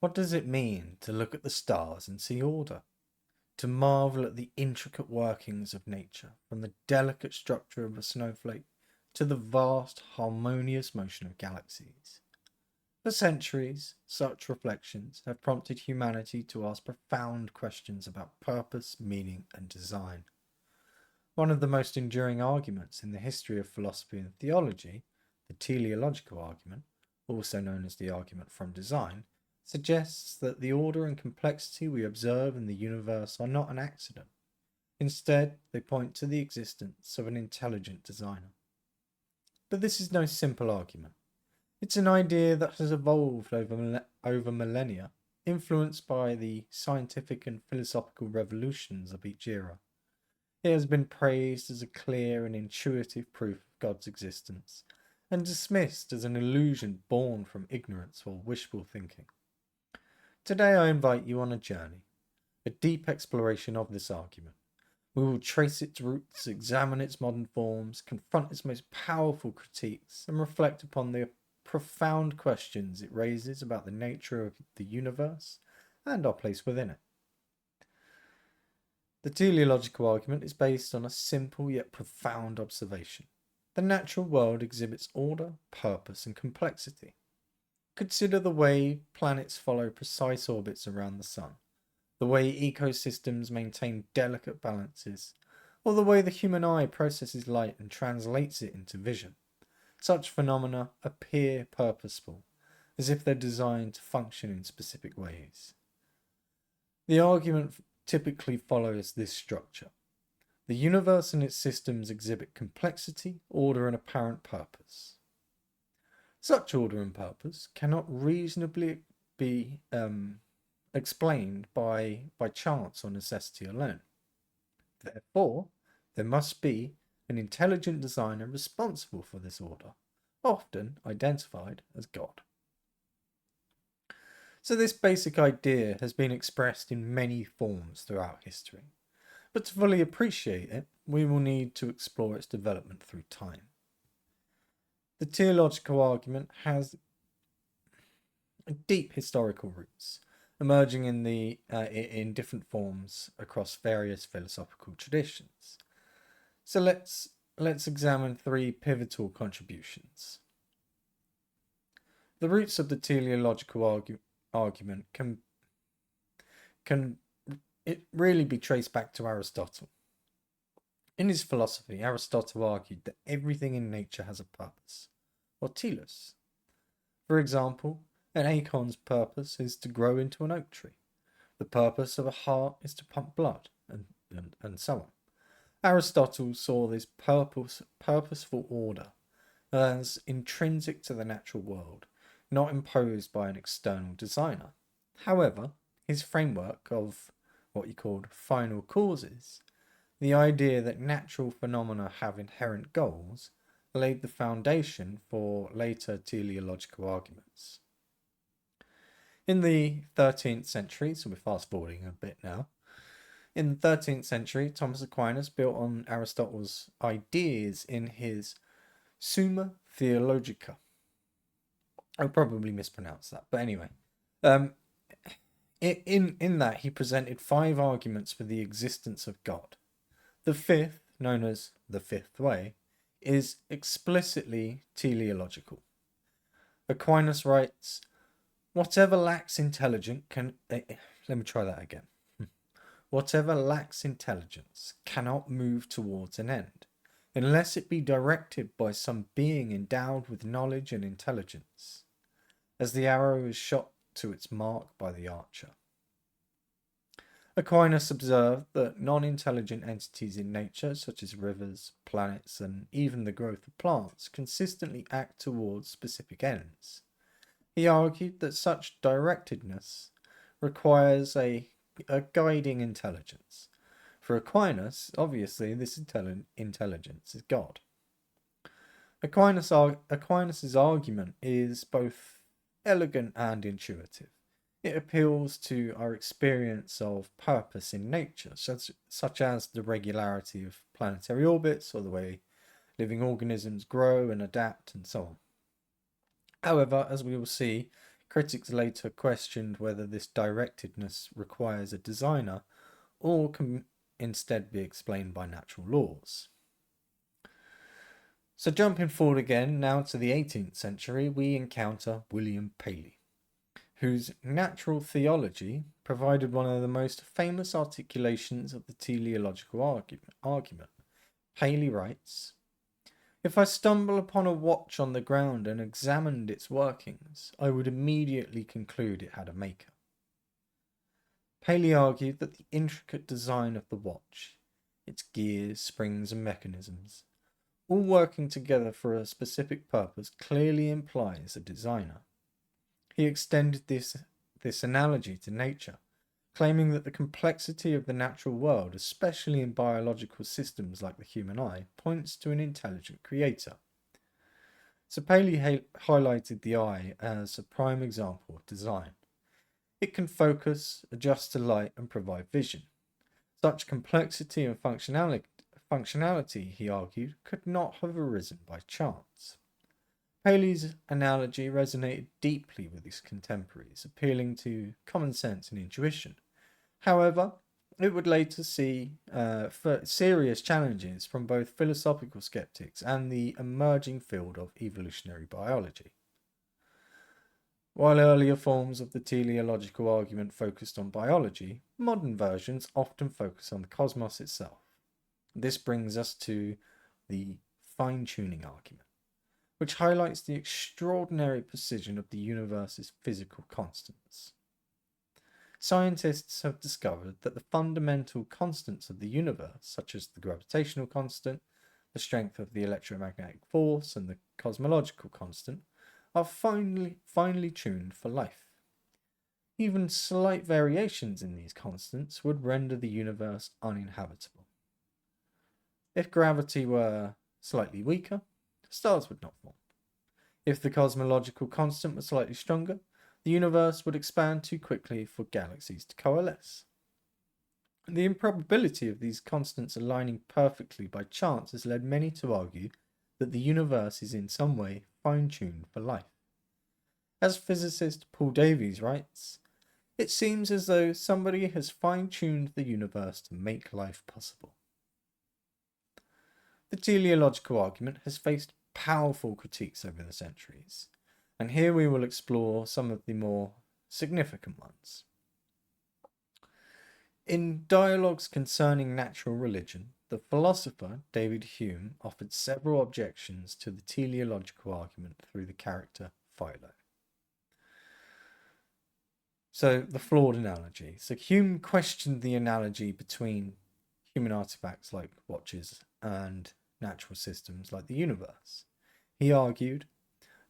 What does it mean to look at the stars and see order? To marvel at the intricate workings of nature, from the delicate structure of a snowflake to the vast, harmonious motion of galaxies? For centuries, such reflections have prompted humanity to ask profound questions about purpose, meaning, and design. One of the most enduring arguments in the history of philosophy and theology, the teleological argument, also known as the argument from design, suggests that the order and complexity we observe in the universe are not an accident. Instead, they point to the existence of an intelligent designer. But this is no simple argument. It's an idea that has evolved over millennia, influenced by the scientific and philosophical revolutions of each era. It has been praised as a clear and intuitive proof of God's existence, and dismissed as an illusion born from ignorance or wishful thinking. Today I invite you on a journey, a deep exploration of this argument. We will trace its roots, examine its modern forms, confront its most powerful critiques, and reflect upon the profound questions it raises about the nature of the universe and our place within it. The teleological argument is based on a simple yet profound observation. The natural world exhibits order, purpose, and complexity. Consider the way planets follow precise orbits around the sun, the way ecosystems maintain delicate balances, or the way the human eye processes light and translates it into vision. Such phenomena appear purposeful, as if they're designed to function in specific ways. The argument typically follows this structure. The universe and its systems exhibit complexity, order, and apparent purpose. Such order and purpose cannot reasonably be explained by chance or necessity alone. Therefore, there must be an intelligent designer responsible for this order, often identified as God. So this basic idea has been expressed in many forms throughout history, but to fully appreciate it, we will need to explore its development through time. The teleological argument has deep historical roots, emerging in different forms across various philosophical traditions. So let's examine three pivotal contributions. The roots of the teleological argument can it really be traced back to Aristotle. In his philosophy, Aristotle argued that everything in nature has a purpose, or telos. For example, an acorn's purpose is to grow into an oak tree. The purpose of a heart is to pump blood, and so on. Aristotle saw this purposeful order as intrinsic to the natural world, not imposed by an external designer. However, his framework of what he called final causes, the idea that natural phenomena have inherent goals, laid the foundation for later teleological arguments. In the 13th century, so we're fast forwarding a bit now, in the 13th century, Thomas Aquinas built on Aristotle's ideas in his Summa Theologica. I'll probably mispronounce that, but anyway. In that, he presented 5 arguments for the existence of God. The fifth, known as the Fifth Way, is explicitly teleological. Aquinas writes, whatever lacks intelligence Whatever lacks intelligence cannot move towards an end, unless it be directed by some being endowed with knowledge and intelligence, as the arrow is shot to its mark by the archer. Aquinas observed that non-intelligent entities in nature, such as rivers, planets, and even the growth of plants, consistently act towards specific ends. He argued that such directedness requires a guiding intelligence. For Aquinas, obviously, this intelligence is God. Aquinas' argument is both elegant and intuitive. It appeals to our experience of purpose in nature, such as the regularity of planetary orbits or the way living organisms grow and adapt and so on. However, as we will see, Critics later questioned whether this directedness requires a designer or can instead be explained by natural laws. So jumping forward again now to the 18th century, we encounter William Paley, whose natural theology provided one of the most famous articulations of the teleological argument. Paley writes, "If I stumble upon a watch on the ground and examined its workings, I would immediately conclude it had a maker." Paley argued that the intricate design of the watch, its gears, springs, and mechanisms, all working together for a specific purpose, clearly implies a designer. He extended this analogy to nature, claiming that the complexity of the natural world, especially in biological systems like the human eye, points to an intelligent creator. So Paley highlighted the eye as a prime example of design. It can focus, adjust to light, and provide vision. Such complexity and functionality, he argued, could not have arisen by chance. Paley's analogy resonated deeply with his contemporaries, appealing to common sense and intuition. However, it would later see serious challenges from both philosophical skeptics and the emerging field of evolutionary biology. While earlier forms of the teleological argument focused on biology, modern versions often focus on the cosmos itself. This brings us to the fine-tuning argument, which highlights the extraordinary precision of the universe's physical constants. Scientists have discovered that the fundamental constants of the universe, such as the gravitational constant, the strength of the electromagnetic force, and the cosmological constant, are finely tuned for life. Even slight variations in these constants would render the universe uninhabitable. If gravity were slightly weaker, stars would not form. If the cosmological constant was slightly stronger, the universe would expand too quickly for galaxies to coalesce. The improbability of these constants aligning perfectly by chance has led many to argue that the universe is in some way fine-tuned for life. As physicist Paul Davies writes, "It seems as though somebody has fine-tuned the universe to make life possible." The teleological argument has faced powerful critiques over the centuries, and here we will explore some of the more significant ones. In Dialogues Concerning Natural Religion, the philosopher David Hume offered several objections to the teleological argument through the character Philo. So, the flawed analogy. So Hume questioned the analogy between human artifacts like watches and natural systems like the universe. He argued,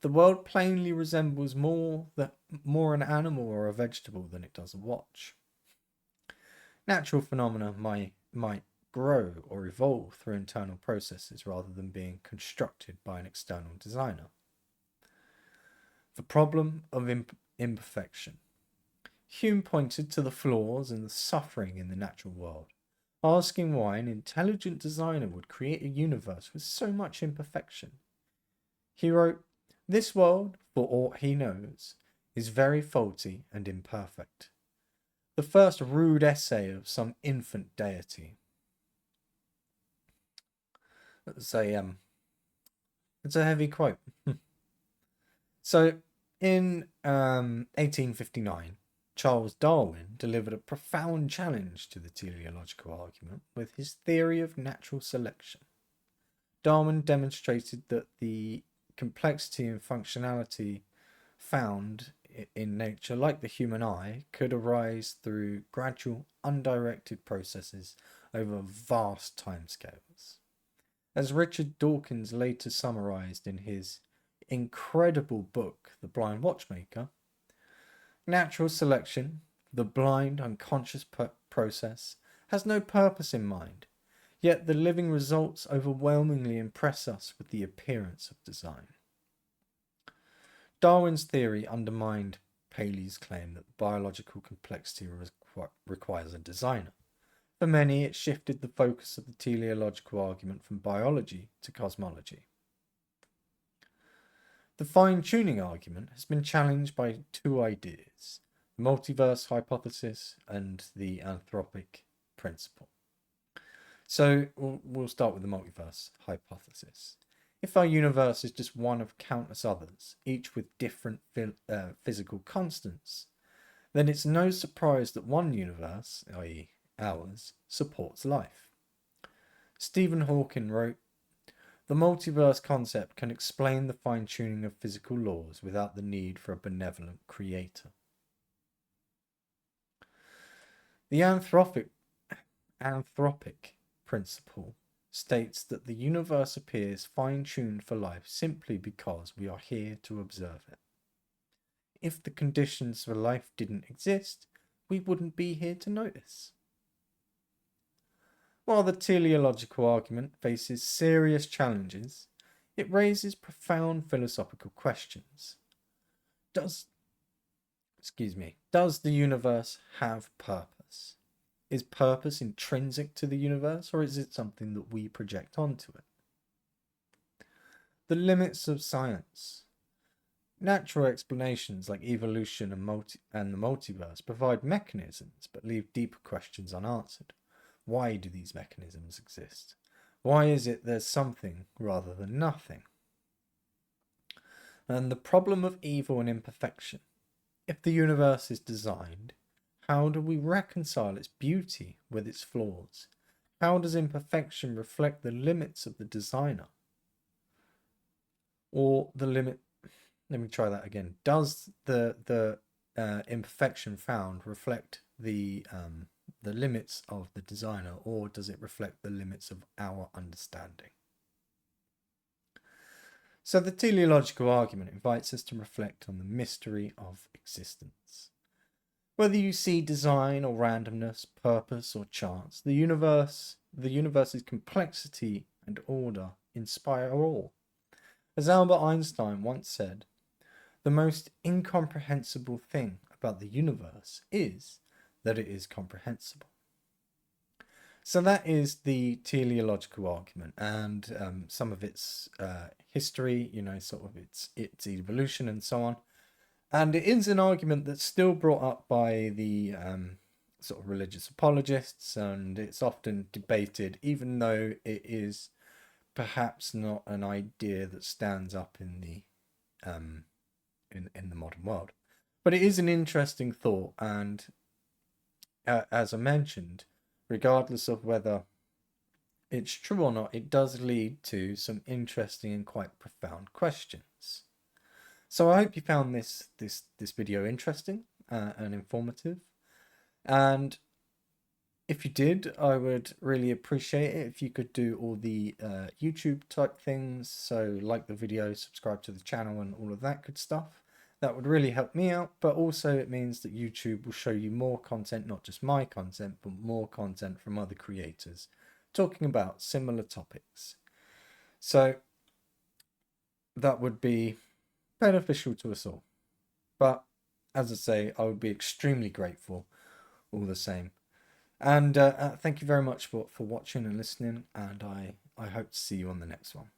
"The world plainly resembles more an animal or a vegetable than it does a watch. Natural phenomena might grow or evolve through internal processes rather than being constructed by an external designer." The problem of imperfection. Hume pointed to the flaws and the suffering in the natural world, asking why an intelligent designer would create a universe with so much imperfection. He wrote, "This world, for aught he knows, is very faulty and imperfect. The first rude essay of some infant deity." It's a heavy quote. So, in 1859, Charles Darwin delivered a profound challenge to the teleological argument with his theory of natural selection. Darwin demonstrated that the complexity and functionality found in nature, like the human eye, could arise through gradual, undirected processes over vast timescales. As Richard Dawkins later summarized in his incredible book, The Blind Watchmaker, natural selection, the blind, unconscious process, has no purpose in mind, yet the living results overwhelmingly impress us with the appearance of design. Darwin's theory undermined Paley's claim that biological complexity requires a designer. For many, it shifted the focus of the teleological argument from biology to cosmology. The fine-tuning argument has been challenged by two ideas, the multiverse hypothesis and the anthropic principle. So we'll start with the multiverse hypothesis. If our universe is just one of countless others, each with different physical constants, then it's no surprise that one universe, i.e. ours, supports life. Stephen Hawking wrote, "The multiverse concept can explain the fine-tuning of physical laws without the need for a benevolent creator." The anthropic principle states that the universe appears fine-tuned for life simply because we are here to observe it. If the conditions for life didn't exist, we wouldn't be here to notice. While the teleological argument faces serious challenges, it raises profound philosophical questions. Does the universe have purpose? Is purpose intrinsic to the universe, or is it something that we project onto it? The limits of science. Natural explanations like evolution and the multiverse provide mechanisms but leave deeper questions unanswered. Why do these mechanisms exist? Why is it there's something rather than nothing? And the problem of evil and imperfection. If the universe is designed, how do we reconcile its beauty with its flaws? How does imperfection reflect the limits of the designer? Or the limit... Let me try that again. Does the imperfection found reflect the limits of the designer, or does it reflect the limits of our understanding? So the teleological argument invites us to reflect on the mystery of existence. Whether you see design or randomness, purpose or chance, the universe's complexity and order inspire awe. As Albert Einstein once said, "The most incomprehensible thing about the universe is that it is comprehensible." So that is the teleological argument, and some of its history, sort of its evolution and so on. And it is an argument that's still brought up by the sort of religious apologists, and it's often debated, even though it is perhaps not an idea that stands up in the modern world. But it is an interesting thought, and as I mentioned, regardless of whether it's true or not, it does lead to some interesting and quite profound questions. So I hope you found this video interesting and informative. And if you did, I would really appreciate it if you could do all the YouTube type things. So like the video, subscribe to the channel and all of that good stuff. That would really help me out, but also it means that YouTube will show you more content, not just my content, but more content from other creators talking about similar topics. So that would be beneficial to us all. But as I say, I would be extremely grateful all the same. And thank you very much for watching and listening, and I hope to see you on the next one.